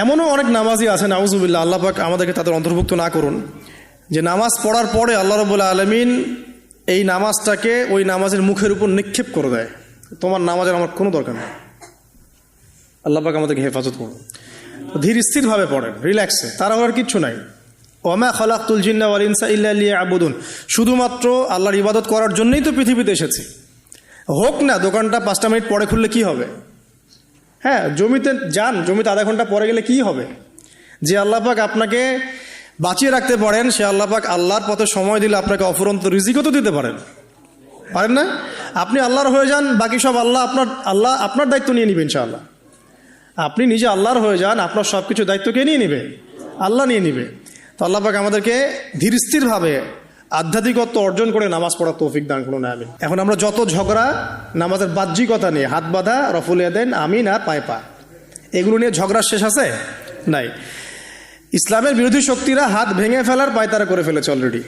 এমনও অনেক নামাজি আছে নাউজুবিল্লাহ, আল্লাহ পাক আমাদেরকে তাদের অন্তর্ভুক্ত না করুন, যে নামাজ পড়ার পরে আল্লাহ রাব্বুল আলামিন এই নামাজটাকে ওই নামাজের মুখের উপর নিক্ষেপ করে দেয়, তোমার নামাজের আমার কোনো দরকার নেই। আল্লাহ পাক আমাদেরকে হেফাজত করুন। ধীর স্থিরভাবে পড়েন, রিল্যাক্সে, তার আর কিচ্ছু নাই। ওমা খালাকতুল জিন্না ওয়াল ইনসা ইল্লা লিয়াবুদুন, শুধুমাত্র আল্লাহর ইবাদত করার জন্যই তো পৃথিবীতে এসেছি। হোক না দোকানটা 5টা মিনিট পরে খুললে কি হবে? হ্যাঁ, জমিতে যান, জমিতে আধা ঘন্টা পরে গেলে কি হবে? যে আল্লাহ পাক আপনাকে বাঁচিয়ে রাখতে পারেন, সে আল্লাহ পাক আল্লাহর পথে সময় দিলে আপনাকে অফুরন্ত রিজিকও তো দিতে পারেন না? আপনি আল্লাহর হয়ে যান, বাকি সব আল্লাহ আপনার দায়িত্ব নিয়ে নিবে ইনশাআল্লাহ। আপনি নিজে আল্লাহর হয়ে যান, আপনার সব কিছু দায়িত্ব কে নিয়ে নিবে? আল্লাহ নিয়ে নিবে। তো আল্লাহ পাক আমাদেরকে ধীর স্থিরভাবে আধ্যাত্মিকত্ব অর্জন করে নামাজ পড়ার তৌফিক দান করুন, আমিন। এখন আমরা যত ঝগড়া নামাজের বাহ্যিকতা নিয়ে, হাত বাঁধা, রফুল ইয়াদাইন, আমিন আর পায়ে পা, এগুলো নিয়ে ঝগড়ার শেষ আছে? নাই। ইসলামের বিরোধী শক্তিরা হাত ভেঙে ফেলার পায়তারা করে ফেলেছে অলরেডি।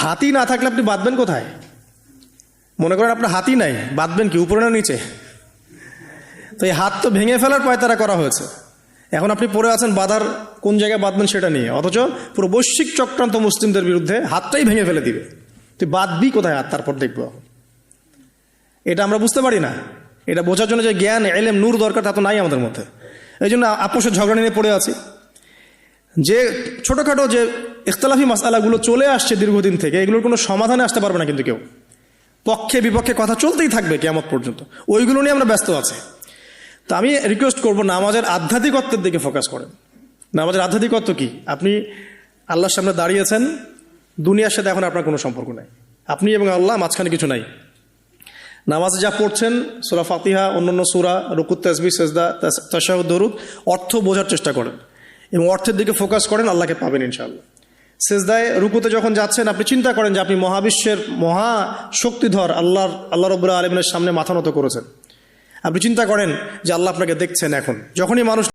হাতই না থাকলে আপনি বাঁধবেন কোথায়? মনে করেন আপনার হাতই নাই, বাঁধবেন কি উপরে না নিচে? তো এই হাত তো ভেঙে ফেলার পায়তারা করা হয়েছে। এখন আপনি পড়ে আছেন বাঁধার কোন জায়গায় বাঁধবেন সেটা নিয়ে, অথচ পুরো বৈশ্বিক চক্রান্ত মুসলিমদের বিরুদ্ধে হাতটাই ভেঙে ফেলে দিবে। তুই বাঁধবি কোথায় হাত? তারপর দেখবো। এটা আমরা বুঝতে পারি না। এটা বোঝার জন্য যে জ্ঞান, ইলম, নূর দরকার তা তো নাই আমাদের মধ্যে। এই জন্য আপোষের ঝগড়া নিয়ে পড়ে আছি। যে ছোটোখাটো যে ইখতিলাফি মাসআলাগুলো চলে আসছে দীর্ঘদিন থেকে, এগুলোর কোনো সমাধানে আসতে পারবে না কিন্তু কেউ। পক্ষে বিপক্ষে কথা চলতেই থাকবে কিয়ামত পর্যন্ত, ওইগুলো নিয়ে আমরা ব্যস্ত আছি। তো আমি রিকোয়েস্ট করবো, নামাজের আধ্যাত্মিকত্বের দিকে ফোকাস করেন। নামাজের আধ্যাত্মিকত্ব কি? আপনি আল্লাহর সামনে দাঁড়িয়েছেন, দুনিয়ার সাথে এখন আপনার কোনো সম্পর্ক নাই, আপনি এবং আল্লাহ, মাঝখানে কিছু নাই। নামাজে যা পড়ছেন, সূরা ফাতিহা, অন্যান্য সূরা, রুকু, তাসবিহ, সিজদা, তাশাহুদ, দরুদ, অর্থ বোঝার চেষ্টা করেন এবং অর্থের দিকে ফোকাস করেন, আল্লাহকে পাবেন ইনশাআল্লাহ। সিজদায়, রুকুতে যখন যাচ্ছেন, আপনি চিন্তা করেন যে আপনি মহাবিশ্বের মহা শক্তিধর আল্লাহ রাব্বুল আলামিনের সামনে মাথা নত করেছেন। আপনি চিন্তা করেন যে আল্লাহ আপনাকে দেখছেন। এখন যখনই মানুষ